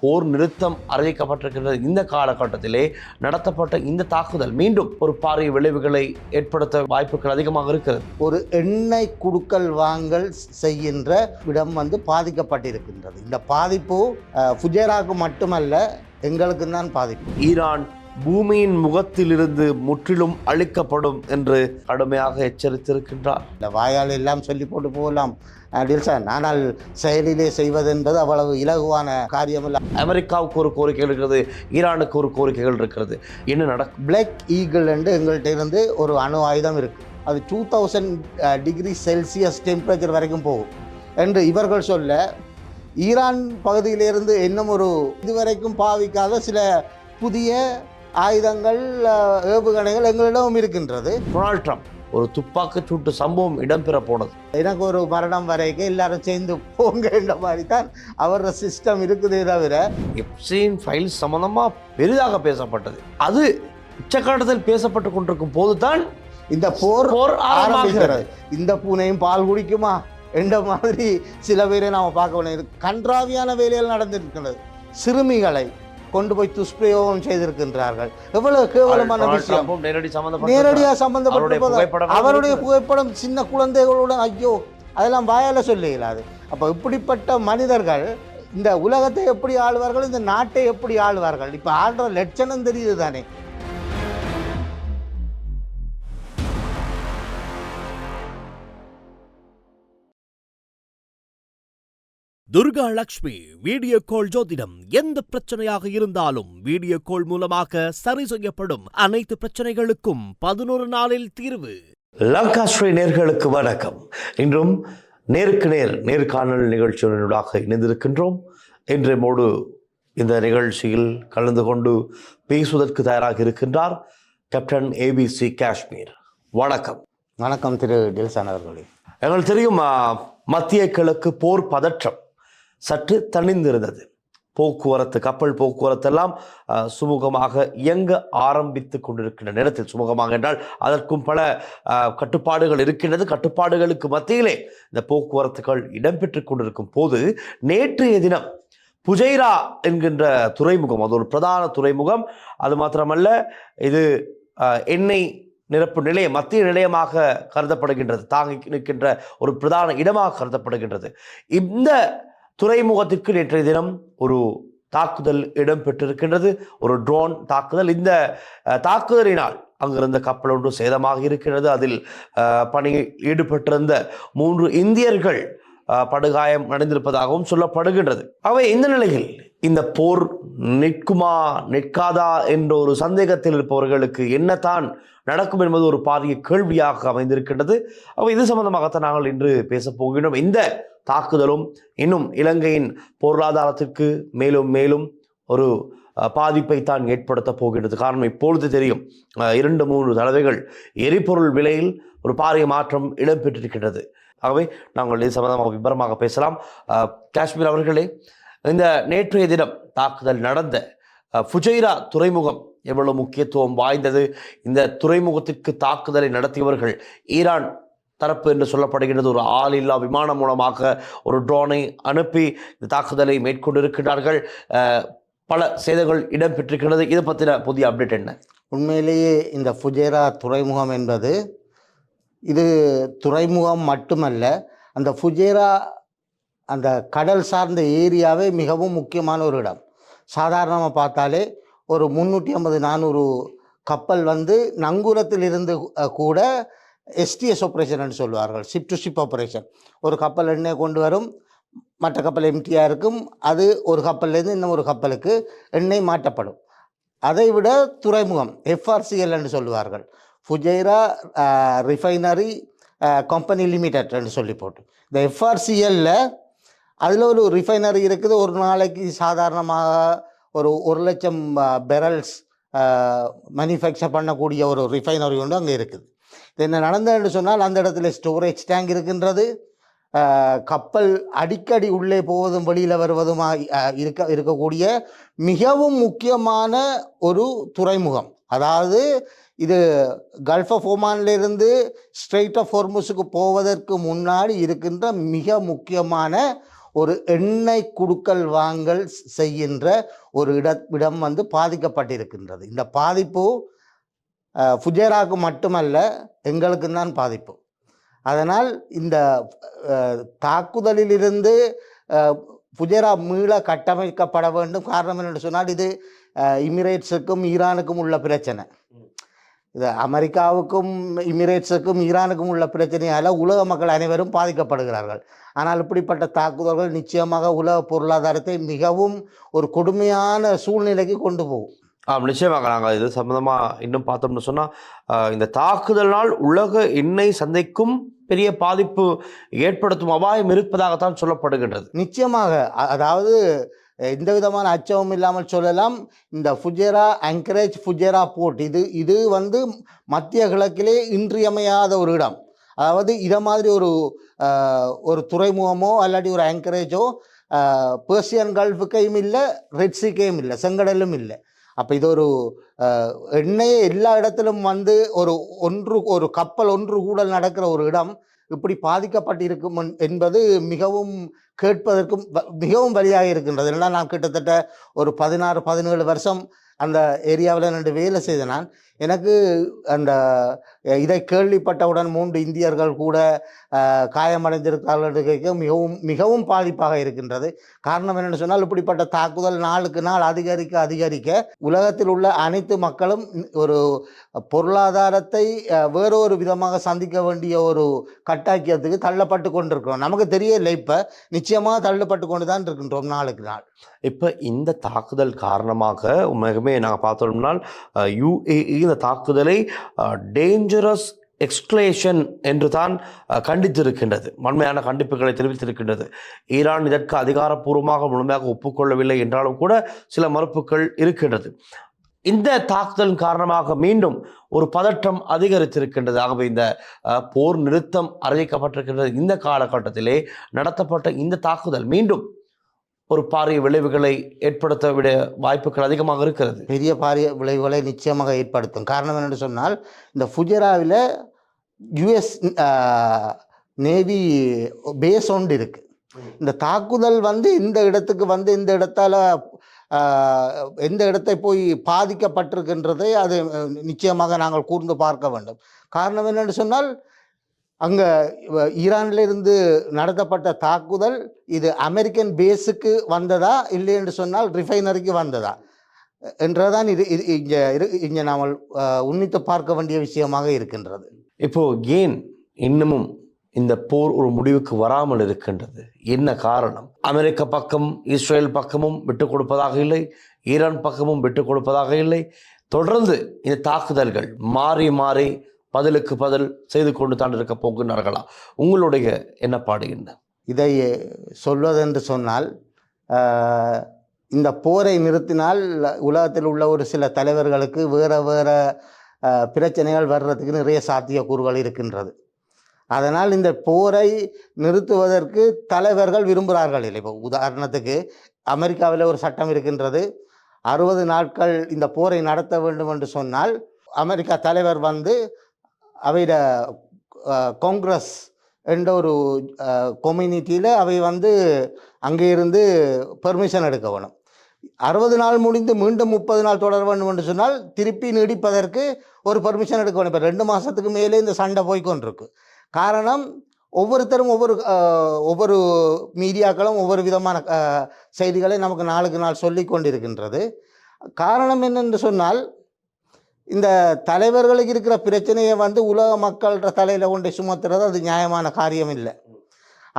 போர் நிறுத்தம் அறிவிக்கப்பட்டிருக்கின்ற இந்த காலகட்டத்திலே நடத்தப்பட்ட இந்த தாக்குதல் மீண்டும் ஒரு பாரிய விளைவுகளை ஏற்படுத்த வாய்ப்புகள் அதிகமாக இருக்கிறது. ஒரு எண்ணெய் குடுக்கல் வாங்கல் செய்கின்ற இடம் பாதிக்கப்பட்டிருக்கின்றது. இந்த பாதிப்பு ஃபுஜேராவுக்கு மட்டுமல்ல, எங்களுக்கு தான் பாதிப்பு. ஈரான் பூமியின் முகத்திலிருந்து முற்றிலும் அழிக்கப்படும் என்று கடுமையாக எச்சரித்திருக்கின்றார். இந்த வாயால் எல்லாம் சொல்லி போட்டு போகலாம் டில்சன், ஆனால் செயலிலே செய்வது என்பது அவ்வளவு இலகுவான காரியம் இல்லை. அமெரிக்காவுக்கு ஒரு கோரிக்கைகள் இருக்கிறது, ஈரானுக்கு ஒரு கோரிக்கைகள் இருக்கிறது. என்ன நடக்கும்? பிளாக் ஈகிள் என்று எங்கள்கிட்ட இருந்து ஒரு அணு ஆயுதம் இருக்குது. அது 2000 டிகிரி செல்சியஸ் டெம்பரேச்சர் வரைக்கும் போகும் என்று இவர்கள் சொல்ல, ஈரான் பகுதியிலிருந்து இன்னும் ஒரு இதுவரைக்கும் பாவிக்காத சில புதிய ஆயுதங்கள், ஏவுகணைகள் எங்களிடம் இருக்கின்றது. டொனால்ட் ட்ரம்ப் ஒரு துப்பாக்கி சூட்டு சம்பவம் இடம்பெற போனது. எனக்கு ஒரு மரணம் வரைக்கும் எல்லாரும் சேர்ந்து போங்கன்ற மாதிரி தான் அவரோட சிஸ்டம் இருக்குதே தவிர, எப்ஸ்டீன் ஃபைல் சம்பந்தமாக பெரிதாக பேசப்பட்டது. அது உச்சக்கட்டத்தில் பேசப்பட்டு கொண்டிருக்கும் போது தான் இந்த போர் ஆரம்பிக்கிறது. இந்த பூனையும் பால் குடிக்குமா என்ற மாதிரி சில பேரை நாம் பார்க்க வேண்டியது. கன்றாவியான வேலைகள் நடந்திருக்கிறது. சிறுமிகளை கொண்டு போய் துஷ்பிரயோகம் செய்திருக்கின்றார்கள். எவ்வளவு கேவலமான விஷயம். நேரடியாக சம்பந்தப்பட்ட அவருடைய புகைப்படம் சின்ன குழந்தைகளுடன், ஐயோ, அதெல்லாம் வாயால சொல்ல இயலாது. அப்போ இப்படிப்பட்ட மனிதர்கள் இந்த உலகத்தை எப்படி ஆளுவார்கள், இந்த நாட்டை எப்படி ஆளுவார்கள்? இப்போ ஆள்ற லட்சணம் தெரியுது தானே. துர்கா லக்ஷ்மி வீடியோ கால் ஜோதிடம். எந்த பிரச்சனையாக இருந்தாலும் வீடியோ கால் மூலமாக சரி செய்யப்படும். அனைத்து பிரச்சனைகளுக்கும் 11 நாளில் தீர்வு. லங்கா ஸ்ரீ நேர்களுக்கு வணக்கம். இன்றும் நேருக்கு நேர்காணல் நிகழ்ச்சியினூடாக இணைந்திருக்கின்றோம். இன்றையோடு இந்த நிகழ்ச்சியில் கலந்து கொண்டு பேசுவதற்கு தயாராக இருக்கின்றார் கேப்டன் ஏபிசி காஷ்மீர். வணக்கம். வணக்கம் திரு டில்சன் அவர்களே. எங்களுக்கு தெரியும், மத்திய கிழக்கு போர் பதற்றம் சற்று தணிந்திருந்தது. போக்குவரத்து, கப்பல் போக்குவரத்து எல்லாம் சுமூகமாக இயங்க ஆரம்பித்து கொண்டிருக்கின்ற நேரத்தில், சுமூகமாக என்றால் அதற்கும் பல கட்டுப்பாடுகள் இருக்கின்றது. கட்டுப்பாடுகளுக்கு மத்தியிலே இந்த போக்குவரத்துகள் இடம்பெற்று கொண்டிருக்கும் போது, நேற்றைய தினம் புஜைரா என்கின்ற துறைமுகம், அது ஒரு பிரதான துறைமுகம். அது மாத்திரமல்ல, இது எண்ணெய் நிரப்பு நிலையம், மத்திய நிலையமாக கருதப்படுகின்றது. தாங்கி நிற்கின்ற ஒரு பிரதான இடமாக கருதப்படுகின்றது. இந்த துறைமுகத்திற்கு நேற்றைய தினம் ஒரு தாக்குதல் இடம்பெற்றிருக்கின்றது, ஒரு ட்ரோன் தாக்குதல். இந்த தாக்குதலினால் அங்கிருந்த கப்பல் ஒன்று சேதமாக இருக்கிறது. அதில் பணியில் ஈடுபட்டிருந்த 3 இந்தியர்கள் படுகாயம் அடைந்திருப்பதாகவும் சொல்லப்படுகின்றது. அவை இந்த நிலையில் இந்த போர் நிற்குமா நிற்காதா என்ற ஒரு சந்தேகத்தில் இருப்பவர்களுக்கு என்னத்தான் நடக்கும் என்பது ஒரு பாரிய கேள்வியாக அமைந்திருக்கின்றது. அவை இது சம்பந்தமாகத்தான் நாங்கள் இன்று பேசப் போகின்றோம். இந்த தாக்குதலும் இன்னும் இலங்கையின் பொருளாதாரத்திற்கு மேலும் மேலும் ஒரு பாதிப்பை தான் ஏற்படுத்த போகின்றது. காரணம் இப்பொழுது தெரியும், 2-3 தடவைகள் எரிபொருள் விலையில் ஒரு பாரிய மாற்றம் இடம்பெற்றிருக்கின்றது. ஆகவே நாங்கள் இது சம்பந்தமாக விபரமாக பேசலாம். காஷ்மீர் அவர்களே, இந்த நேற்றைய தினம் தாக்குதல் நடந்த ஃபுஜைரா துறைமுகம் எவ்வளவு முக்கியத்துவம் வாய்ந்தது? இந்த துறைமுகத்திற்கு தாக்குதலை நடத்தியவர்கள் ஈரான் தரப்பு என்று சொல்லப்படுகின்றது. ஒரு ஆளில்லா விமானம் மூலமாக ஒரு ட்ரோனை அனுப்பி இந்த தாக்குதலை மேற்கொண்டிருக்கிறார்கள். பல சேதங்கள் இடம்பெற்றிருக்கிறது. இதை பற்றின புதிய அப்டேட் என்ன? உண்மையிலேயே இந்த ஃபுஜைரா துறைமுகம் என்பது, இது துறைமுகம் மட்டுமல்ல, அந்த ஃபுஜைரா அந்த கடல் சார்ந்த ஏரியாவே மிகவும் முக்கியமான ஒரு இடம். சாதாரணமாக பார்த்தாலே ஒரு 350-400 கப்பல் நங்கூரத்தில் இருந்து கூட எஸ்டிஎஸ் ஆப்ரேஷன் என்று சொல்வார்கள், ஷிப் டு ஷிப் ஆப்ரேஷன். ஒரு கப்பல் எண்ணெய் கொண்டு வரும், மற்ற கப்பல் எம்டியாக இருக்கும். அது ஒரு கப்பல்லேருந்து இன்னும் ஒரு கப்பலுக்கு எண்ணெய் மாற்றப்படும். அதை விட துறைமுகம் எஃப்ஆர்சிஎல் என்று சொல்லுவார்கள், ஃபுஜைரா ரிஃபைனரி கம்பெனி லிமிடெட் என்று சொல்லி போட்டு. இந்த எஃப்ஆர்சிஎல்ல அதில் ஒரு ரிஃபைனரி இருக்குது. ஒரு நாளைக்கு சாதாரணமாக ஒரு 1,00,000 பெரல்ஸ் மேனுஃபேக்சர் பண்ணக்கூடிய ஒரு ரிஃபைனரி ஒன்று அங்கே இருக்குது. இது என்ன நடந்ததுன்னு சொன்னால், அந்த இடத்துல ஸ்டோரேஜ் டேங்க் இருக்கின்றது. கப்பல் அடிக்கடி உள்ளே போவதும் வெளியில் வருவதுமாக இருக்கக்கூடிய மிகவும் முக்கியமான ஒரு துறைமுகம். அதாவது இது கல்ஃப் ஆஃப் ஒமான்லேருந்து ஸ்ட்ரெயிட் ஆஃப் ஹோர்முஸுக்கு போவதற்கு முன்னாடி இருக்கின்ற மிக முக்கியமான ஒரு எண்ணெய் குடுக்கல் வாங்கல் செய்கின்ற ஒரு இடம் வந்து பாதிக்கப்பட்டிருக்கின்றது. இந்த பாதிப்பு ஃபுஜேராவுக்கு மட்டுமல்ல, எங்களுக்கு தான் பாதிப்பு. அதனால் இந்த தாக்குதலிலிருந்து ஃபுஜேரா மீள கட்டமைக்கப்பட வேண்டும். காரணம் என்னென்னு சொன்னால், இது எமிரேட்ஸுக்கும் ஈரானுக்கும் உள்ள பிரச்சனை. இது அமெரிக்காவுக்கும் எமிரேட்ஸுக்கும் ஈரானுக்கும் உள்ள பிரச்சனையால் உலக மக்கள் அனைவரும் பாதிக்கப்படுகிறார்கள். ஆனால் இப்படிப்பட்ட தாக்குதல்கள் நிச்சயமாக உலக பொருளாதாரத்தை மிகவும் ஒரு கொடுமையான சூழ்நிலைக்கு கொண்டு போகும். நிச்சயமாக நாங்கள் இது சம்பந்தமாக இன்னும் பார்த்தோம்னு சொன்னால், இந்த தாக்குதலினால் உலக எண்ணெய் சந்தைக்கும் பெரிய பாதிப்பு ஏற்படுத்தும் அபாயம் இருப்பதாகத்தான் சொல்லப்படுகின்றது. நிச்சயமாக, அதாவது எந்த விதமான அச்சமும் இல்லாமல் சொல்லலாம், இந்த ஃபுஜேரா ஆங்கரேஜ் ஃபுஜேரா போர்ட் இது வந்து மத்திய கிழக்கிலே இன்றியமையாத ஒரு இடம். அதாவது இதை மாதிரி ஒரு துறைமுகமோ அல்லாட்டி ஒரு ஆங்கரேஜோ பெர்சியன் கல்ஃபுக்கையும் இல்லை, ரெட் சீக்கையும் இல்லை, செங்கடலும் இல்லை. அப்போ இது ஒரு எண்ணெயை எல்லா இடத்திலும் வந்து ஒரு கப்பல் ஒன்று கூட நடக்கிற ஒரு இடம் இப்படி பாதிக்கப்பட்டிருக்கும் என்பது மிகவும் கேட்பதற்கும் மிகவும் வலியாக இருக்கின்றது. ஏன்னா நான் கிட்டத்தட்ட ஒரு 16-17 வருஷம் அந்த ஏரியாவில் நின்று வேலை செய்த நான், எனக்கு அந்த இதை கேள்விப்பட்டவுடன் 3 இந்தியர்கள் கூட காயமடைந்திருக்கிறார்கள். மிகவும் மிகவும் பாதிப்பாக இருக்கின்றது. காரணம் என்னென்னு சொன்னால், இப்படிப்பட்ட தாக்குதல் நாளுக்கு நாள் அதிகரிக்க உலகத்தில் உள்ள அனைத்து மக்களும் ஒரு பொருளாதாரத்தை வேறொரு விதமாக சந்திக்க வேண்டிய ஒரு கட்டாக்கியத்துக்கு தள்ளப்பட்டு கொண்டிருக்கிறோம். நமக்கு தெரியல, இப்போ நிச்சயமாக தள்ளப்பட்டு கொண்டு தான் இருக்கின்றோம் நாளுக்கு நாள். இப்போ இந்த தாக்குதல் காரணமாக உண்மையுமே நாங்கள் பார்த்தோம்னால் UAE இந்த தாக்குதலை டேஞ்சரஸ் எக்ஸ்கலேஷன் என்று தான் கண்டித்திருக்கின்றது, வன்மையான கண்டிப்புகளை தெரிவித்திருக்கின்றது. ஈரான் இதற்கு அதிகாரப்பூர்வமாக முழுமையாக ஒப்புக்கொள்ளவில்லை என்றாலும் கூட சில மறுப்புகள் இருக்கின்றது. இந்த தாக்குதல் காரணமாக மீண்டும் ஒரு பதற்றம் அதிகரித்திருக்கின்றது. ஆகவே இந்த போர் நிறுத்தம் அறிவிக்கப்பட்டிருக்கின்றது. இந்த காலகட்டத்திலே நடத்தப்பட்ட இந்த தாக்குதல் மீண்டும் ஒரு பாரிய விளைவுகளை ஏற்படுத்த விட வாய்ப்புகள் அதிகமாக இருக்கிறது. பெரிய பாரிய விளைவுகளை நிச்சயமாக ஏற்படுத்தும். காரணம் என்னென்னு சொன்னால், இந்த ஃபுஜேராவில் US நேவி பேஸ் ஒன்று இருக்குது. இந்த தாக்குதல் வந்து இந்த இடத்துக்கு வந்து இந்த இடத்தால் எந்த இடத்தை போய் பாதிக்கப்பட்டிருக்கின்றதை அது நிச்சயமாக நாங்கள் கூர்ந்து பார்க்க வேண்டும். காரணம் என்னென்னு சொன்னால், அங்கே ஈரானிலிருந்து நடத்தப்பட்ட தாக்குதல் இது அமெரிக்கன் பேஸுக்கு வந்ததா இல்லை என்று சொன்னால் ரிஃபைனரிக்கு வந்ததா என்றதான் இங்கே நாம் உன்னித்து பார்க்க வேண்டிய விஷயமாக இருக்கின்றது. இப்போ ஏன் இன்னமும் இந்த போர் ஒரு முடிவுக்கு வராமல் இருக்கின்றது? என்ன காரணம்? அமெரிக்க பக்கம் இஸ்ரேல் பக்கமும் விட்டுக் கொடுப்பதாக இல்லை, ஈரான் பக்கமும் விட்டுக் கொடுப்பதாக இல்லை. தொடர்ந்து இந்த தாக்குதல்கள் மாறி மாறி பதிலுக்கு பதில் செய்து கொண்டு தான் இருக்க போகிறார்களா? உங்களுடைய எண்ணப்பாடு என்ன? இதை சொல்வதென்று சொன்னால், இந்த போரை நிறுத்தினால் உலகத்தில் உள்ள ஒரு சில தலைவர்களுக்கு வேறு பிரச்சனைகள் வர்றதுக்கு நிறைய சாத்தியக்கூறுகள் இருக்கின்றது. அதனால் இந்த போரை நிறுத்துவதற்கு தலைவர்கள் விரும்புகிறார்கள் இல்லை. இப்போ உதாரணத்துக்கு அமெரிக்காவில் ஒரு சட்டம் இருக்கின்றது, 60 நாட்கள் இந்த போரை நடத்த வேண்டும் என்று சொன்னால் அமெரிக்கா தலைவர் வந்து அவையோட காங்கிரஸ் என்ற ஒரு கம்யூனிட்டியில் அவை வந்து அங்கே இருந்து பெர்மிஷன் எடுக்க வேணும். 60 நாள் முடிந்து மீண்டும் 30 நாள் தொடர வேண்டும் என்று சொன்னால் திருப்பி நீடிப்பதற்கு ஒரு பெர்மிஷன் எடுக்க வேணும். இப்போ 2 மாதத்துக்கு மேலே இந்த சண்டை போய்கொண்டிருக்கு. காரணம், ஒவ்வொருத்தரும் ஒவ்வொரு மீடியாக்களும் ஒவ்வொரு விதமான செய்திகளை நமக்கு நாளுக்கு நாள் சொல்லி கொண்டிருக்கின்றது. காரணம் என்னென்று சொன்னால், இந்த தலைவர்களுக்கு இருக்கிற பிரச்சனையை வந்து உலக மக்கள்கிட்ட தலையில் கொண்டு சுமத்துறது அது நியாயமான காரியம் இல்லை.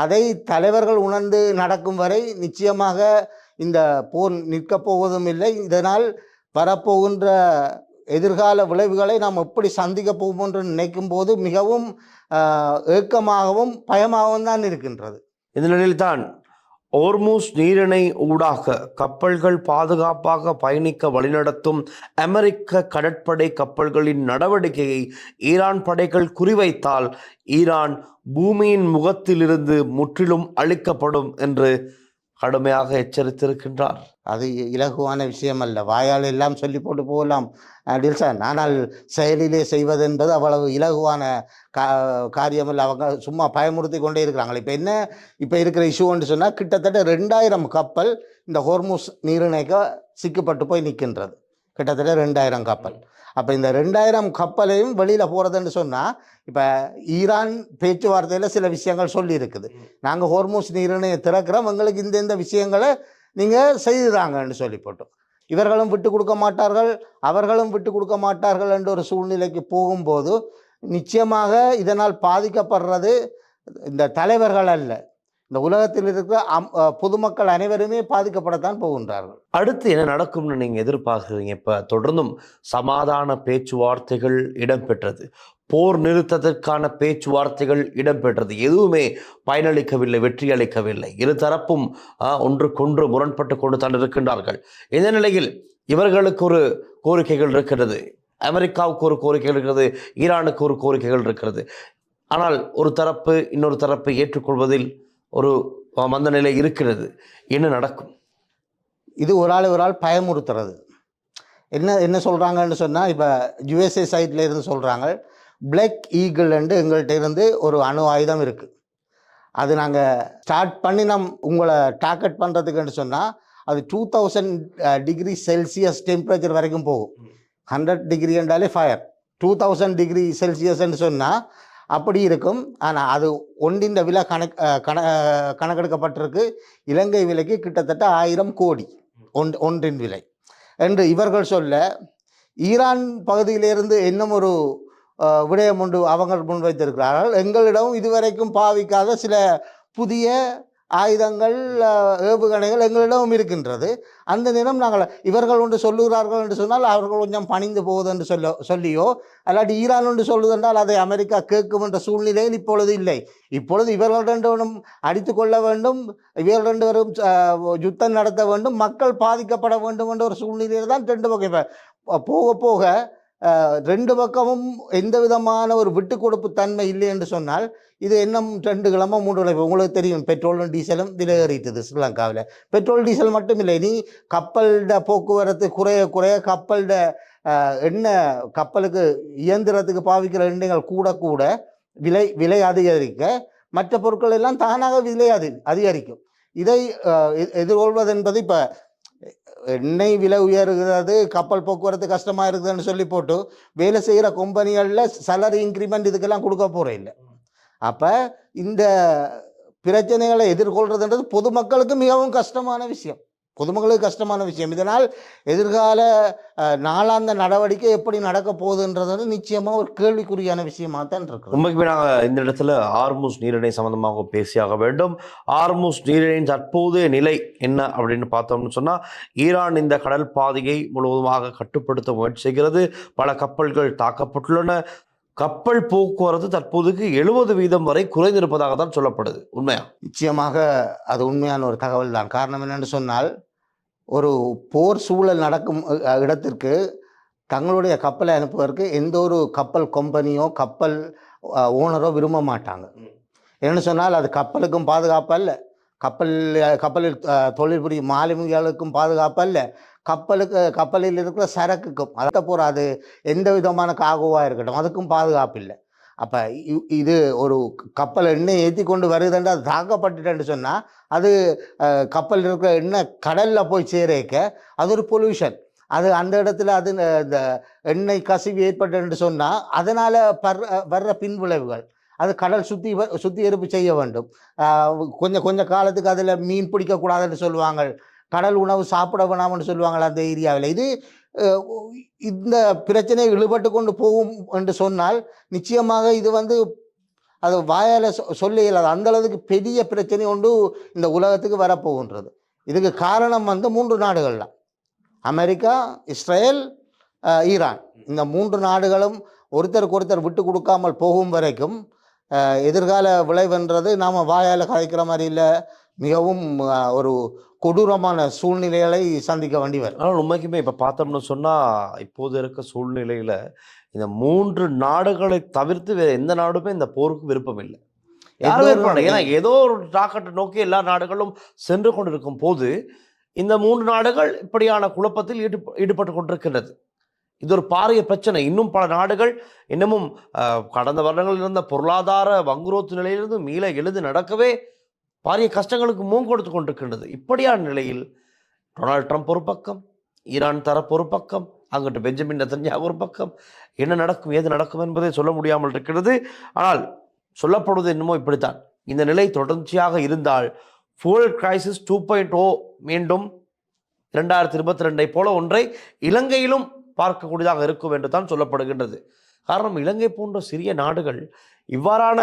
அதை தலைவர்கள் உணர்ந்து நடக்கும் வரை நிச்சயமாக இந்த போர் நிற்கப் போவதும் இல்லை. இதனால் வரப்போகின்ற எதிர்கால விளைவுகளை நாம் எப்படி சந்திக்க போவோம் என்று நினைக்கும் போது மிகவும் ஏக்கமாகவும் பயமாகவும் தான் இருக்கின்றது. இந்த நிலையில்தான் ஓர்மூஸ் நீரிணை ஊடாக கப்பல்கள் பாதுகாப்பாக பயணிக்க வழிநடத்தும் அமெரிக்க கடற்படை கப்பல்களின் நடவடிக்கையை ஈரான் படைகள் குறிவைத்தால் ஈரான் பூமியின் முகத்திலிருந்து முற்றிலும் அழிக்கப்படும் என்று கடுமையாக எச்சரித்திருக்கின்றார். அது இலகுவான விஷயம் அல்ல. வாயால் எல்லாம் சொல்லி போட்டு போகலாம் டில்சன், ஆனால் செயலிலே செய்வது என்பது அவ்வளவு இலகுவான காரியம் இல்லை. அவங்க சும்மா பயமுறுத்தி கொண்டே இருக்கிறாங்க. இப்போ இருக்கிற இஷ்யூன்னு சொன்னால் கிட்டத்தட்ட 2000 கப்பல் இந்த ஹோர்முஸ் நீரிணைக்க சிக்கப்பட்டு போய் நிற்கின்றது. கிட்டத்தட்ட 2000 கப்பல். அப்போ இந்த 2000 கப்பலையும் வெளியில் போகிறதுன்னு சொன்னால், இப்போ ஈரான் பேச்சுவார்த்தையில் சில விஷயங்கள் சொல்லி இருக்குது. நாங்கள் ஹோர்முஸ் நீரிணையை திறக்கிறோம், எங்களுக்கு இந்த விஷயங்களை நீங்கள் செய்துறாங்கன்னு சொல்லி போட்டோம். இவர்களும் விட்டு கொடுக்க மாட்டார்கள், அவர்களும் விட்டு கொடுக்க மாட்டார்கள் என்ற ஒரு சூழ்நிலைக்கு போகும்போது நிச்சயமாக இதனால் பாதிக்கப்படுறது இந்த தலைவர்கள் அல்ல, இந்த உலகத்தில் இருக்கிற பொதுமக்கள் அனைவருமே பாதிக்கப்படத்தான் போகின்றார்கள். அடுத்து என்ன நடக்கும்னு நீங்க எதிர்பார்க்குறீங்க? இப்ப தொடர்ந்தும் சமாதான பேச்சுவார்த்தைகள் இடம்பெற்றது, போர் நிறுத்தத்திற்கான பேச்சுவார்த்தைகள் இடம்பெற்றது, எதுவுமே பயனளிக்கவில்லை, வெற்றி அளிக்கவில்லை. இருதரப்பும் ஒன்றுக்கொன்று முரண்பட்டு கொண்டு தான் இருக்கின்றார்கள். இந்த நிலையில் இவர்களுக்கு ஒரு கோரிக்கைகள் இருக்கிறது, அமெரிக்காவுக்கு ஒரு கோரிக்கைகள் இருக்கிறது, ஈரானுக்கு ஒரு கோரிக்கைகள் இருக்கிறது. ஆனால் ஒரு தரப்பு இன்னொரு தரப்பை ஏற்றுக்கொள்வதில் ஒரு மந்த நிலை இருக்கிறது. என்ன நடக்கும்? இது ஒரு ஆள் பயமுறுத்துறது. என்ன சொல்கிறாங்கன்னு சொன்னால், இப்போ யுஎஸ்ஏ சைட்ல இருந்து சொல்கிறாங்க, பிளாக் ஈகிள் எங்கள்கிட்ட இருந்து ஒரு அணு ஆயுதம் இருக்குது, அது நாங்கள் ஸ்டார்ட் பண்ணி உங்களை டார்கெட் பண்ணுறதுக்குன்னு சொன்னால் அது 2000 டிகிரி செல்சியஸ் டெம்பரேச்சர் வரைக்கும் போகும். 100 டிகிரி என்றாலே ஃபயர், 2000 டிகிரி செல்சியஸ்ன்னு சொன்னால் அப்படி இருக்கும். ஆனால் அது ஒன்றின் விலை கணக்கெடுக்கப்பட்டிருக்கு. இலங்கை விலைக்கு கிட்டத்தட்ட 1000 கோடி ஒன்றின் விலை என்று இவர்கள் சொல்ல, ஈரான் பகுதியிலிருந்து இன்னும் ஒரு விடயம் ஒன்று அவங்க முன்வைத்திருக்கிறார்கள். எங்களிடம் இதுவரைக்கும் பாவிக்காத சில புதிய ஆயுதங்கள், ஏவுகணைகள் எங்களிடம் இருக்கின்றது. அந்த நேரம் இவர்கள் ஒன்று சொல்லுகிறார்கள் என்று சொன்னால் அவர்கள் கொஞ்சம் பணிந்து போகுது என்று சொல்லியோ, அல்லாட்டி ஈரான் ஒன்று சொல்லுதென்றால் அதை அமெரிக்கா கேட்கும் என்ற சூழ்நிலையில் இப்பொழுது இல்லை. இப்பொழுது இவர்கள் ரெண்டும் அடித்து கொள்ள வேண்டும், இவர்கள் 2 பேரும் யுத்தம் நடத்த வேண்டும், மக்கள் பாதிக்கப்பட வேண்டும் என்ற ஒரு சூழ்நிலையில் தான் 2 பக்கம் போக போக 2 பக்கமும் எந்த விதமான ஒரு விட்டு கொடுப்பு தன்மை இல்லை என்று சொன்னால் இது இன்னும் 2 கிழமை 3 கிழமை. உங்களுக்கு தெரியும், பெட்ரோலும் டீசலும் விலை ஏறிட்டுது ஸ்ரீலங்காவில். பெட்ரோல் டீசல் மட்டும் இல்லை, நீ கப்பல்ட போக்குவரத்து குறைய குறைய கப்பல்ட எண்ணெய், கப்பலுக்கு இயந்திரத்துக்கு பாவிக்கிற எண்ணெய்கள் கூட கூட விலை அதிகரிக்க மற்ற பொருட்கள் எல்லாம் தானாக விலை அதிகரிக்கும். இதை எதிர்கொள்வது என்பது இப்போ எண்ணெய் விலை உயர்கிறது, கப்பல் போக்குவரத்து கஷ்டமாக இருக்குதுன்னு சொல்லி போட்டு வேலை செய்கிற கம்பெனிகளில் சேலரி இன்க்ரிமெண்ட் இதுக்கெல்லாம் கொடுக்க போகிற இல்லை. அப்போ இந்த பிரச்சனைகளை எதிர்கொள்றதுன்றது பொதுமக்களுக்கு மிகவும் கஷ்டமான விஷயம், பொதுமக்களுக்கு கஷ்டமான விஷயம். இதனால் எதிர்கால நாளாந்த நடவடிக்கை எப்படி நடக்க போகுதுன்றது நிச்சயமாக ஒரு கேள்விக்குறியான விஷயமாக தான் இருக்கு. உண்மைக்குமே நாங்கள் இந்த இடத்துல ஹார்முஸ் நீரிணை சம்பந்தமாக பேசியாக வேண்டும். ஹார்முஸ் நீரிணையின் தற்போதைய நிலை என்ன அப்படின்னு பார்த்தோம்னு சொன்னால், ஈரான் இந்த கடல் பாதையை முழுவதுமாக கட்டுப்படுத்த முயற்சி செய்கிறது. பல கப்பல்கள் தாக்கப்பட்டுள்ளன. கப்பல் போக்குவரத்து தற்போதைக்கு 70% வரை குறைந்திருப்பதாக தான் சொல்லப்படுது. உண்மையா? நிச்சயமாக அது உண்மையான ஒரு தகவல் தான். காரணம் என்னென்னு சொன்னால், ஒரு போர் சூழல் நடக்கும் இடத்திற்கு தங்களுடைய கப்பலை அனுப்புவதற்கு எந்த ஒரு கப்பல் கம்பெனியோ கப்பல் ஓனரோ விரும்ப மாட்டாங்க. என்னென்னு சொன்னால் அது கப்பலுக்கும் பாதுகாப்பு அல்ல, கப்பலில் தொழில் புரியும் மாலுமிகளுக்கும் பாதுகாப்பு அல்ல, கப்பலில் இருக்கிற சரக்குக்கும் அதை போகாது, எந்த விதமான காகோவாக இருக்கட்டும் அதுக்கும் பாதுகாப்பு இல்லை. அப்போ இது ஒரு கப்பல் எண்ணெய் ஏற்றி கொண்டு வருதுன்னு அது தாக்கப்பட்டுட்டேன்னு சொன்னால் அது கப்பல் இருக்கிற எண்ணெய் கடலில் போய் சேரேக்க அது ஒரு பொல்யூஷன். அது அந்த இடத்துல அது இந்த எண்ணெய் கசிவு ஏற்பட்டு சொன்னால் அதனால் வர்ற பின்விளைவுகள், அது கடல் சுத்திகரிப்பு செய்ய வேண்டும். கொஞ்சம் காலத்துக்கு அதில் மீன் பிடிக்கக்கூடாதுன்னு சொல்லுவாங்க, கடல் உணவு சாப்பிட வேணாம்னு சொல்லுவாங்க அந்த ஏரியாவில். இது இந்த பிரச்சனையை இழுபட்டு கொண்டு போகும் என்று சொன்னால் நிச்சயமாக இது அது வாயால் சொல்ல இயலாது, அந்த அளவுக்கு பெரிய பிரச்சனை ஒன்று இந்த உலகத்துக்கு வரப்போகின்றது. இதுக்கு காரணம் 3 நாடுகள் தான், அமெரிக்கா, இஸ்ரேல், ஈரான். இந்த 3 நாடுகளும் ஒருத்தருக்கு ஒருத்தர் விட்டு கொடுக்காமல் போகும் வரைக்கும் எதிர்கால விளைவுன்றது நாம் வாயால் கதைக்கிற மாதிரி இல்லை, மிகவும் ஒரு கொடூரமான சூழ்நிலைகளை சந்திக்க வேண்டி வரும். ஆனால் உண்மைக்குமே இப்போ பார்த்தோம்னு சொன்னால், இப்போது இருக்க சூழ்நிலையில் இந்த 3 நாடுகளை தவிர்த்து வேறு எந்த நாடுமே இந்த போருக்கு விருப்பம் இல்லை. யாரும் ஏற்பட, ஏன்னா ஏதோ ஒரு தாக்கத்தை நோக்கி எல்லா நாடுகளும் சென்று கொண்டிருக்கும் போது இந்த 3 நாடுகள் இப்படியான குழப்பத்தில் ஈடுபட்டு கொண்டிருக்கின்றது. இது ஒரு பாரிய பிரச்சனை. இன்னும் பல நாடுகள் இன்னமும் கடந்த வருடங்களில் இருந்த பொருளாதார வங்குரோத்து நிலையிலிருந்து மீள எழுந்து நடக்கவே பாரிய கஷ்டங்களுக்கு முகம் கொடுத்து கொண்டிருக்கின்றது. இப்படியான நிலையில் டொனால்ட் ட்ரம்ப் ஒரு பக்கம், ஈரான் தரப்பு ஒரு பக்கம், அங்கிட்டு பெஞ்சமின் நெதன்யாஹு ஒரு பக்கம், என்ன நடக்கும் ஏது நடக்கும் என்பதை சொல்ல முடியாமல் இருக்கிறது. ஆனால் சொல்லப்படுவது என்னமோ இப்படித்தான். இந்த நிலை தொடர்ச்சியாக இருந்தால் fuel crisis 2.0 மீண்டும் 2022 போல ஒன்றை இலங்கையிலும் பார்க்கக்கூடியதாக இருக்கும் என்று தான் சொல்லப்படுகின்றது. காரணம், இலங்கை போன்ற சிறிய நாடுகள் இவ்வாறான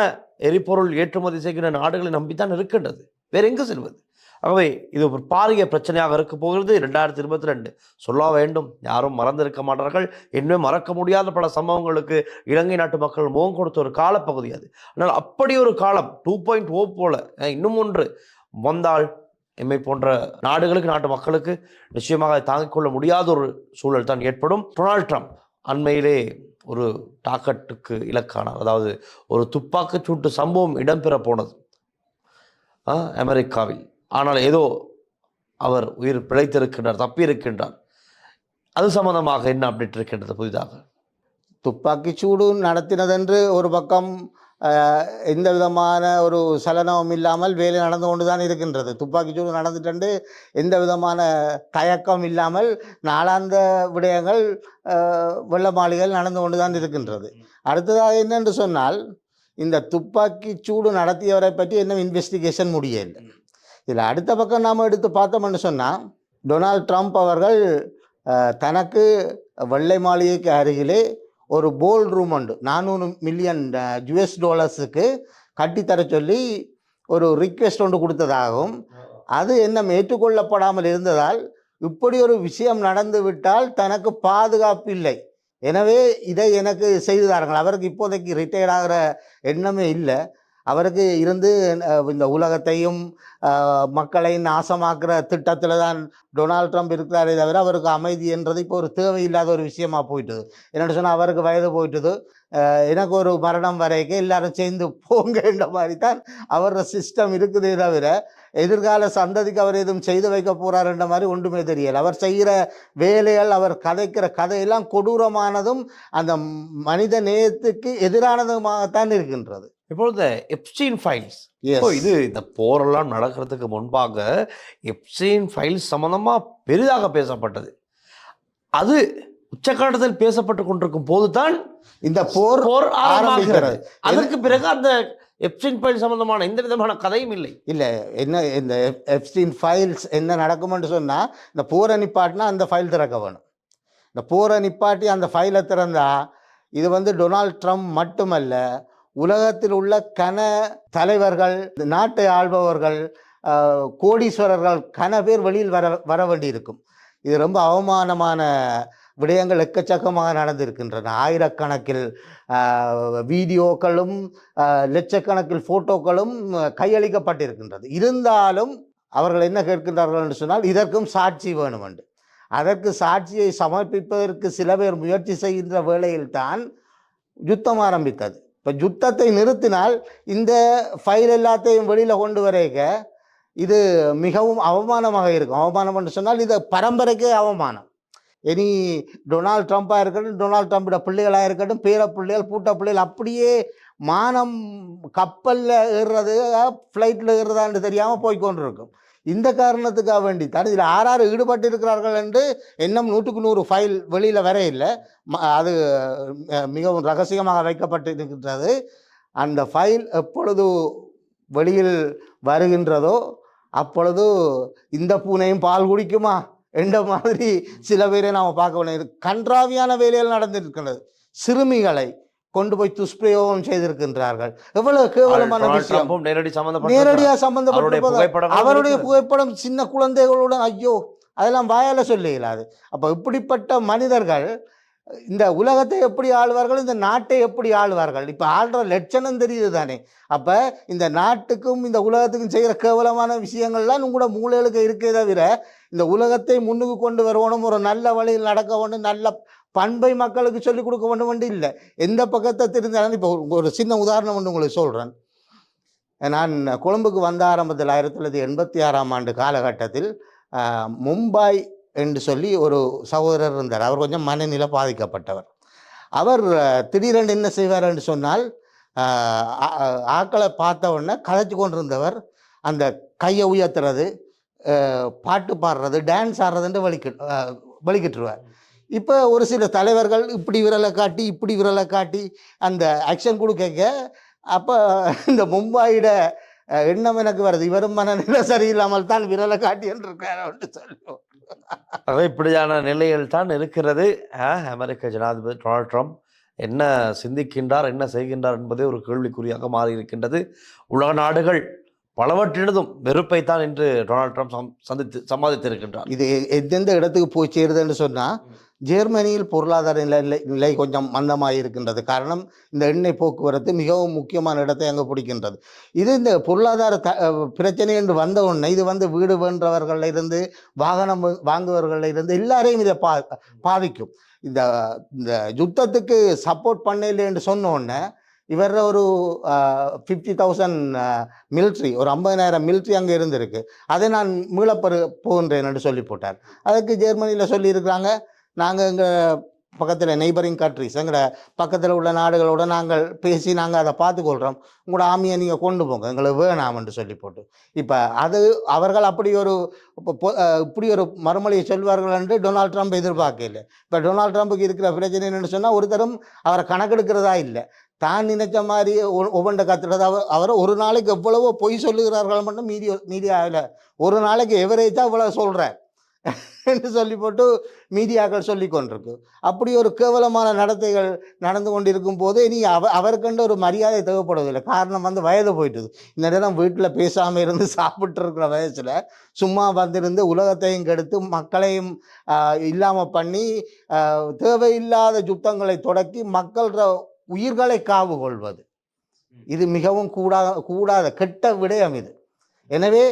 எரிபொருள் ஏற்றுமதி செய்கிற நாடுகளை நம்பித்தான் இருக்கின்றது. வேற எங்கு செல்வது? ஆகவே இது ஒரு பாரிய பிரச்சனையாக இருக்க போகிறது 2022. சொல்ல வேண்டும், யாரும் மறந்திருக்க மாட்டார்கள். இன்னுமே மறக்க முடியாத பல சம்பவங்களுக்கு இலங்கை நாட்டு மக்கள் முகம் கொடுத்த ஒரு காலப்பகுதி அது. ஆனால் அப்படி ஒரு காலம் 2.0 போல இன்னும் ஒன்று வந்தால் எம்மை போன்ற நாடுகளுக்கு, நாட்டு மக்களுக்கு நிச்சயமாக தாங்கிக் கொள்ள முடியாத ஒரு சூழல் தான் ஏற்படும். டொனால்ட் ட்ரம்ப் அண்மையிலே ஒரு டாக்கெட்டுக்கு இலக்கானார். அதாவது ஒரு துப்பாக்கிச் சூட்டு சம்பவம் இடம்பெற போனது அமெரிக்காவில். ஆனால் ஏதோ அவர் உயிர் பிழைத்திருக்கின்றார், தப்பியிருக்கின்றார். அது சம்பந்தமாக என்ன அப்டேட் இருக்கின்றது புதிதாக? துப்பாக்கிச்சூடு நடத்தினதென்று ஒரு பக்கம் எந்த விதமான ஒரு சலனமும் இல்லாமல் வேலை நடந்து கொண்டு தான் இருக்கின்றது. துப்பாக்கிச்சூடு நடந்துட்டு எந்த விதமான தயக்கம் இல்லாமல் நாளாந்த விடயங்கள் வெள்ள மாளிகைகள் நடந்து கொண்டு தான் இருக்கின்றது. அடுத்ததாக என்னென்று சொன்னால், இந்த துப்பாக்கிச்சூடு நடத்தியவரை பற்றி இன்னும் இன்வெஸ்டிகேஷன் முடியலை. இதில் அடுத்த பக்கம் நாம் எடுத்து பார்த்தோம்னு சொன்னால், டொனால்ட் ட்ரம்ப் அவர்கள் தனக்கு வெள்ளை மாளிகைக்கு அருகிலே ஒரு போல் ரூம் உண்டு, $400 மில்லியன் கட்டித்தர சொல்லி ஒரு ரிக்வெஸ்ட் ஒன்று கொடுத்ததாகவும், அது என்ன ஏற்றுக்கொள்ளப்படாமல் இருந்ததால் இப்படி ஒரு விஷயம் நடந்து விட்டால் தனக்கு பாதுகாப்பு இல்லை, எனவே இதை எனக்கு செய்து தாருங்கள். அவருக்கு இப்போதைக்கு ரிட்டையர்ட் ஆகிற எண்ணமே இல்லை. அவருக்கு இருந்து இந்த உலகத்தையும் மக்களையும் நாசமாக்குற திட்டத்தில் தான் டொனால்ட் ட்ரம்ப் இருக்கிறாரே தவிர அவருக்கு அமைதி என்றது இப்போ ஒரு தேவையில்லாத ஒரு விஷயமா போயிட்டுது. என்னென்னு சொன்னால், அவருக்கு வயது போயிட்டுது, எனக்கு ஒரு மரணம் வரைக்கும் எல்லாரும் சேர்ந்து போங்கன்ற மாதிரி தான் அவரோட சிஸ்டம் இருக்குதே தவிர எதிர்கால சந்ததிக்கு அவர் எதுவும் செய்து வைக்க போகிறாருன்ற மாதிரி ஒன்றுமே தெரியலை. அவர் செய்கிற வேலைகள், அவர் கதைக்கிற கதையெல்லாம் கொடூரமானதும் அந்த மனித நேயத்துக்கு எதிரானதுமாகத்தான் இருக்கின்றது. இப்பொழுது எப்ஸ்டீன் ஃபைல்ஸ், இது இந்த போரெல்லாம் நடக்கிறதுக்கு முன்பாக எப்ஸ்டீன் ஃபைல்ஸ் சம்பந்தமா பெரிதாக பேசப்பட்டது. அது உச்சகாட்டத்தில் பேசப்பட்டு கொண்டிருக்கும் போதுதான் இந்த போர் ஆரம்பிக்கிறது. அதற்கு பிறகு அந்த எப்ஸ்டீன் ஃபைல் சம்பந்தமான எந்த விதமான கதையும் இல்லை. என்ன இந்த எப்ஸ்டீன் ஃபைல்ஸ் என்ன நடக்கும்னு சொன்னால், இந்த போரை நிப்பாட்டினா அந்த ஃபைல் திறக்க வேணும். இந்த போரை நிப்பாட்டி அந்த ஃபைலை திறந்தா இது டொனால்ட் ட்ரம்ப் மட்டுமல்ல, உலகத்தில் உள்ள தலைவர்கள், நாட்டை ஆள்பவர்கள், கோடீஸ்வரர்கள் பேர் வெளியில் வர வேண்டியிருக்கும். இது ரொம்ப அவமானமான விடயங்கள் எக்கச்சக்கமாக நடந்திருக்கின்றன. ஆயிரக்கணக்கில் வீடியோக்களும் லட்சக்கணக்கில் ஃபோட்டோக்களும் கையளிக்கப்பட்டிருக்கின்றது. இருந்தாலும் அவர்கள் என்ன கேட்கின்றார்கள் என்று சொன்னால், இதற்கும் சாட்சி வேணும் என்று. அதற்கு சாட்சியை சமர்ப்பிப்பதற்கு சில பேர் முயற்சி செய்கின்ற வேளையில்தான் யுத்தம் ஆரம்பித்தது. இப்போ யுத்தத்தை நிறுத்தினால் இந்த ஃபைல் எல்லாத்தையும் வெளியில் கொண்டு வரைக்க இது மிகவும் அவமானமாக இருக்கும். அவமானம் என்று சொன்னால் இது பரம்பரைக்கே அவமானம். இனி டொனால்ட் ட்ரம்ப்பாக இருக்கட்டும், டொனால்ட் ட்ரம்ப்போட பிள்ளைகளாக இருக்கட்டும், பேர பிள்ளைகள், பூட்ட பிள்ளைகள், அப்படியே மானம் கப்பலில் ஏறுறது ஃப்ளைட்டில் ஏறுறதான்னு தெரியாமல் போய்கொண்டு இருக்கும். இந்த காரணத்துக்காக வேண்டி தான் இதில் யார் ஈடுபட்டு இருக்கிறார்கள் என்று இன்னும் 100க்கு 100 ஃபைல் வெளியில் வர இல்லை. அது மிகவும் ரகசியமாக வைக்கப்பட்டு இருக்கின்றது. அந்த ஃபைல் எப்பொழுது வெளியில் வருகின்றதோ அப்பொழுது இந்த பூனையும் பால் குடிக்குமா என்ற மாதிரி சில பேரை நாம் பார்க்க வேண்டியது. கன்றாவியான வேலைகள் நடந்திருக்கின்றது. சிறுமிகளை கொண்டு போய் துஷ்பிரயோகம் செய்திருக்கின்றார்கள். எவ்வளவு கேவலமான விஷயம். நேரடியாக சம்பந்தப்பட்ட அவருடைய புகைப்படம் சின்ன குழந்தைகளுடன், ஐயோ, அதெல்லாம் வாயால சொல்ல இயலாது. அப்போ இப்படிப்பட்ட மனிதர்கள் இந்த உலகத்தை எப்படி ஆளுவார்கள், இந்த நாட்டை எப்படி ஆளுவார்கள்? இப்போ ஆள்ற லட்சணம் தெரியுது தானே. அப்போ இந்த நாட்டுக்கும் இந்த உலகத்துக்கும் செய்கிற கேவலமான விஷயங்கள்லாம் உங்களோட மூளைகளுக்கு இருக்கே தவிர இந்த உலகத்தை முன்னுக்கு கொண்டு வரணும், ஒரு நல்ல வழியில் நடக்க வேண்டும், நல்ல பண்பை மக்களுக்கு சொல்லிக் கொடுக்க வேண்டும் இல்லை. எந்த பக்கத்தை தெரிஞ்சாலும், இப்போ ஒரு சின்ன உதாரணம் ஒன்று உங்களுக்கு சொல்கிறேன். நான் கொழும்புக்கு வந்த ஆரம்பத்தில் 1986ஆம் ஆண்டு காலகட்டத்தில் மும்பாய் என்று சொல்லி ஒரு சகோதரர் இருந்தார். அவர் கொஞ்சம் மனநிலை பாதிக்கப்பட்டவர். அவர் திடீரென்று என்ன செய்வார் என்று சொன்னால், ஆக்களை பார்த்த உடனே கதைச்சு கொண்டிருந்தவர் அந்த கையை உயர்த்துறது, பாட்டு பாடுறது, டான்ஸ் ஆடுறதுன்ட்டு வலிக்கிட்டுருவார். இப்போ ஒரு சில தலைவர்கள் இப்படி விரலை காட்டி இப்படி விரலை காட்டி அந்த ஆக்ஷன் கொடுக்க, அப்போ இந்த மும்பாயிட எண்ணம் எனக்கு வருது, இவரும் மனநிலை சரியில்லாமல் தான் விரலை காட்டி என்று இருக்காரு சொல்லுவோம். இப்படியான நிலையில் தான் இருக்கிறது. அமெரிக்க ஜனாதிபதி டொனால்ட் ட்ரம்ப் என்ன சிந்திக்கின்றார், என்ன செய்கின்றார் என்பதே ஒரு கேள்விக்குறியாக மாறி இருக்கின்றது. உலக நாடுகள் பலவற்றினதும் வெறுப்பைத்தான் இன்று டொனால்ட் ட்ரம்ப் சம்பாதித்திருக்கின்றார். இது எந்தெந்த இடத்துக்கு போய் சேருதுன்னு சொன்னால், ஜெர்மனியில் பொருளாதார நிலை கொஞ்சம் மந்தமாக இருக்கின்றது. காரணம், இந்த எண்ணெய் போக்குவரத்து மிகவும் முக்கியமான இடத்தை அங்கே பிடிக்கின்றது. இது இந்த பொருளாதார பிரச்சனை என்று வந்த உடனே இது வீடு வேண்டவர்களில் இருந்து வாகனம் வாங்குவர்களில் இருந்து எல்லாரையும் இதை பாதிக்கும். இந்த யுத்தத்துக்கு சப்போர்ட் பண்ணல என்று சொன்ன உடனே இவர் ஒரு 50,000 மிலிட்ரி, ஒரு 50,000 மிலிட்ரி அங்கே இருந்திருக்கு, அதை நான் மீளப்பெறு போகின்றேன் என்று சொல்லி போட்டார். அதுக்கு ஜெர்மனியில் சொல்லியிருக்கிறாங்க, நாங்கள் எங்கள் பக்கத்தில் நெய்பரிங் கண்ட்ரிஸ், எங்களோட பக்கத்தில் உள்ள நாடுகளோடு நாங்கள் பேசி நாங்கள் அதை பார்த்துக்கொள்கிறோம், உங்களோட ஆர்மியை நீங்கள் கொண்டு போங்க, எங்களுக்கு வேணாம் என்று சொல்லி போட்டு. இப்போ அது அவர்கள் இப்படி ஒரு மறுமொழியை சொல்வார்கள் என்று டொனால்ட் ட்ரம்ப் எதிர்பார்க்கல. இப்போ டொனால்ட் ட்ரம்புக்கு இருக்கிற பிரச்சனை என்னென்னு சொன்னால், ஒருத்தரும் அவரை கணக்கெடுக்கிறதா இல்லை, தான் நினைச்ச மாதிரி ஒவ்வொன்றை கத்துறது. அவரை ஒரு நாளைக்கு எவ்வளவோ பொய் சொல்லுகிறார்கள் மட்டும் மீடியாவில் ஒரு நாளைக்கு எவரேஜாக இவ்வளோ சொல்கிறேன் என்று சொல்லி போட்டு மீடியாக்கள் சொல்லி கொண்டிருக்கு. அப்படி ஒரு கேவலமான நடத்தைகள் நடந்து கொண்டிருக்கும் போது இனி அவருக்கென்று ஒரு மரியாதை தேவைப்படுவதில்லை. காரணம் வயது போயிட்டுது. இந்த நேரம் வீட்டில் பேசாமல் இருந்து சாப்பிட்டு இருக்கிற வயசில் சும்மா வந்திருந்து உலகத்தையும் கெடுத்து மக்களையும் இல்லாமல் பண்ணி தேவையில்லாத யுத்தங்களை தொடக்கி மக்கள் உயிர்களை காவு கொள்வது, இது மிகவும் கூடாத கெட்ட விடயம் இது. எனவே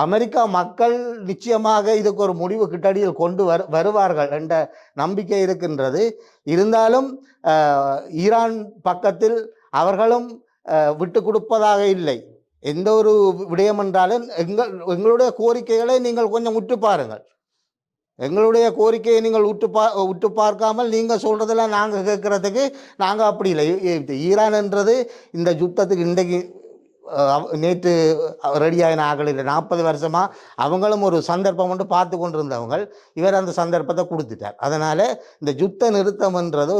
அமெரிக்கா மக்கள் நிச்சயமாக இதுக்கு ஒரு முடிவு கிட்டடியில் கொண்டு வருவார்கள் என்ற நம்பிக்கை இருக்கின்றது. இருந்தாலும் ஈரான் பக்கத்தில் அவர்களும் விட்டு கொடுப்பதாக இல்லை. எந்த ஒரு விடயம் என்றாலும் எங்களுடைய கோரிக்கைகளை நீங்கள் கொஞ்சம் உற்று பாருங்கள். எங்களுடைய கோரிக்கையை நீங்கள் உற்று பார்க்காமல் நீங்கள் சொல்கிறதெல்லாம் நாங்கள் கேட்குறதுக்கு நாங்கள் அப்படி இல்லை. ஈரான் என்றது இந்த யுத்தத்துக்கு இன்றைக்கு நேற்று ரெடியாகின ஆகல, 40 வருஷமாக அவங்களும் ஒரு சந்தர்ப்பம் மட்டும் பார்த்து கொண்டு இருந்தவங்க, இவர் அந்த சந்தர்ப்பத்தை கொடுத்துட்டார். அதனால் இந்த யுத்த நிறுத்தம்ன்றது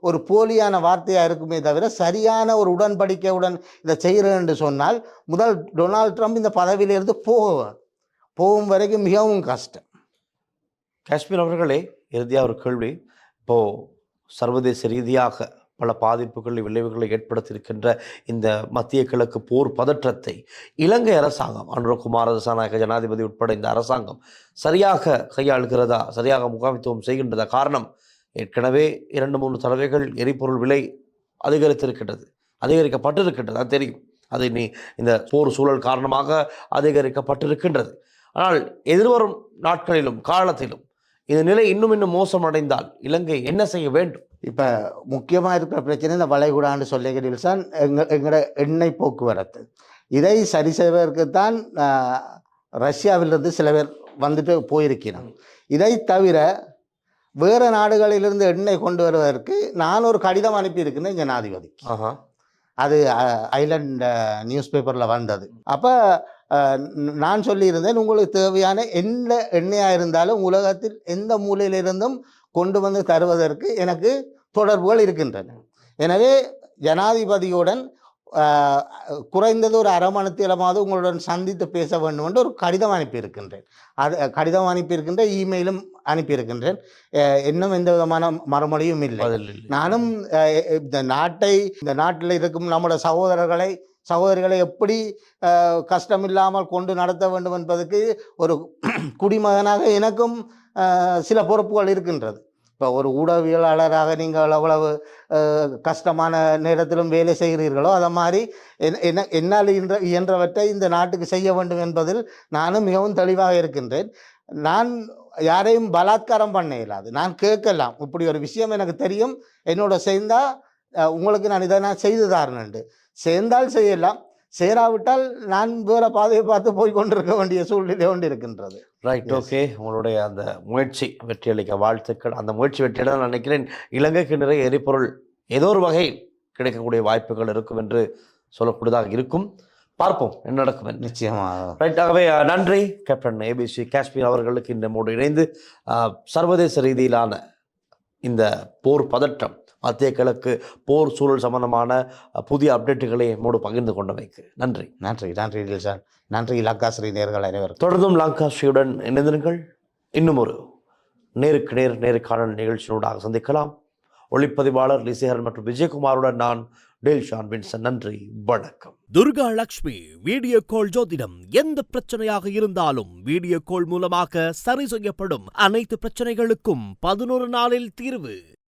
ஒரு போலியான வார்த்தையாக இருக்குமே தவிர சரியான ஒரு உடன்படிக்கையுடன் இதை செய்கிறேன் என்று சொன்னால் முதல் டொனால்ட் ட்ரம்ப் இந்த பதவியிலிருந்து போகும் வரைக்கும் மிகவும் கஷ்டம். காஷ்மீர் அவர்களே, இறுதியாக ஒரு கேள்வி. இப்போது சர்வதேச ரீதியாக பல பாதிப்புகளை விளைவுகளை ஏற்படுத்தியிருக்கின்ற இந்த மத்திய கிழக்கு போர் பதற்றத்தை இலங்கை அரசாங்கம், அனுரகுமார திசாநாயக்க ஜனாதிபதி உட்பட இந்த அரசாங்கம் சரியாக கையாளுகிறதா, சரியாக முகாமித்துவம் செய்கின்றதா? காரணம், ஏற்கனவே 2-3 தடவைகள் எரிபொருள் விலை அதிகரிக்கப்பட்டிருக்கின்றது, அது தெரியும். அது இந்த போர் சூழல் காரணமாக அதிகரிக்கப்பட்டிருக்கின்றது. ஆனால் எதிர்வரும் நாட்களிலும் காலத்திலும் இந்த நிலை இன்னும் மோசமடைந்தால் இலங்கை என்ன செய்ய வேண்டும்? இப்போ முக்கியமாக இருக்கிற பிரச்சனை இந்த வளைகுடான்னு சொல்லிக்கிறீர்கள். எங்களோட எண்ணெய் போக்குவரத்து இதை சரி செய்வதற்குத்தான் ரஷ்யாவிலிருந்து சில பேர் வந்துட்டு போயிருக்கிறாங்க. இதை தவிர வேறு நாடுகளிலிருந்து எண்ணெய் கொண்டு வருவதற்கு நான் ஒரு கடிதம் அனுப்பியிருக்கிறேன் ஜனாதிபதிக்கு. அது ஐலண்ட் நியூஸ் பேப்பரில் வந்தது. அப்போ நான் சொல்லியிருந்தேன், உங்களுக்கு தேவையான எந்த எண்ணெயாக இருந்தாலும் உலகத்தில் எந்த மூலையிலிருந்தும் கொண்டு வந்து தருவதற்கு எனக்கு தொடர்புகள் இருக்கின்றன. எனவே ஜனாதிபதியுடன் குறைந்தது ஒரு அரை மணித்திலமாவது உங்களுடன் சந்தித்து பேச வேண்டும் என்று ஒரு கடிதம் அனுப்பியிருக்கின்றேன். கடிதம் அனுப்பியிருக்கின்ற, இமெயிலும் அனுப்பியிருக்கின்றேன். இன்னும் எந்த விதமான மறுமொழியும் இல்லை. நானும் இந்த நாட்டில் இருக்கும் நம்முடைய சகோதரிகளை எப்படி கஷ்டமில்லாமல் கொண்டு நடத்த வேண்டும் என்பதற்கு ஒரு குடிமகனாக எனக்கும் சில பொறுப்புகள் இருக்கின்றது. இப்போ ஒரு ஊடகவியலாளராக நீங்கள் அவ்வளவு கஷ்டமான நேரத்திலும் வேலை செய்கிறீர்களோ, அதை மாதிரி என்னால் இயன்றவற்றை இந்த நாட்டுக்கு செய்ய வேண்டும் என்பதில் நானும் மிகவும் தெளிவாக இருக்கின்றேன். நான் யாரையும் பலாத்காரம் பண்ண இயலாது. நான் கேட்கலாம், இப்படி ஒரு விஷயம் எனக்கு தெரியும், என்னோட சேர்ந்தால் உங்களுக்கு நான் இதை செய்து தாரணுண்டு, சேர்ந்தால் செய்யலாம், சேராவிட்டால் நான் வேற பாதையை பார்த்து போய் கொண்டிருக்க வேண்டிய சூழ்நிலை கொண்டு இருக்கின்றது. Right, okay. உங்களுடைய அந்த முயற்சி வெற்றியளிக்க வாழ்த்துக்கள். அந்த முயற்சி வெற்றியிட நான் நினைக்கிறேன் இலங்கைக்கு நிறைய எரிபொருள் ஏதோ ஒரு வகை கிடைக்கக்கூடிய வாய்ப்புகள் இருக்கும் என்று சொல்லக்கூடியதாக இருக்கும். பார்ப்போம் என்ன நடக்கும் என்று. நிச்சயமாக. ரைட், ஆகவே நன்றி கேப்டன் ஏபிசி காஷ்மீர் அவர்களுக்கு நம்மோடு இணைந்து சர்வதேச ரீதியிலான இந்த போர் பதற்றம், மத்திய கிழக்கு போர் சூழல் சம்பந்தமான புதிய அப்டேட்டுகளை நம்மோடு பகிர்ந்து கொண்டமைக்கு நன்றி. நன்றி நன்றி டில்ஷான். நன்றி லங்காஸ்ரீ நேயர்கள் அனைவருக்கும். தொடர்ந்தும் லங்காஸ்ரீயுடன் இணைந்திருங்கள். இன்னும் ஒரு நேருக்கு நேர்காணல் நிகழ்ச்சியோடாக சந்திக்கலாம். ஒளிப்பதிவாளர் லிசேகரன் மற்றும் விஜயகுமாருடன் நான் டேல்ஷான் வின்சன். நன்றி, வணக்கம். துர்கா லக்ஷ்மி வீடியோ கால் ஜோதிடம். எந்த பிரச்சனையாக இருந்தாலும் வீடியோ கால் மூலமாக சரி செய்யப்படும். அனைத்து பிரச்சனைகளுக்கும் 11 நாளில் தீர்வு.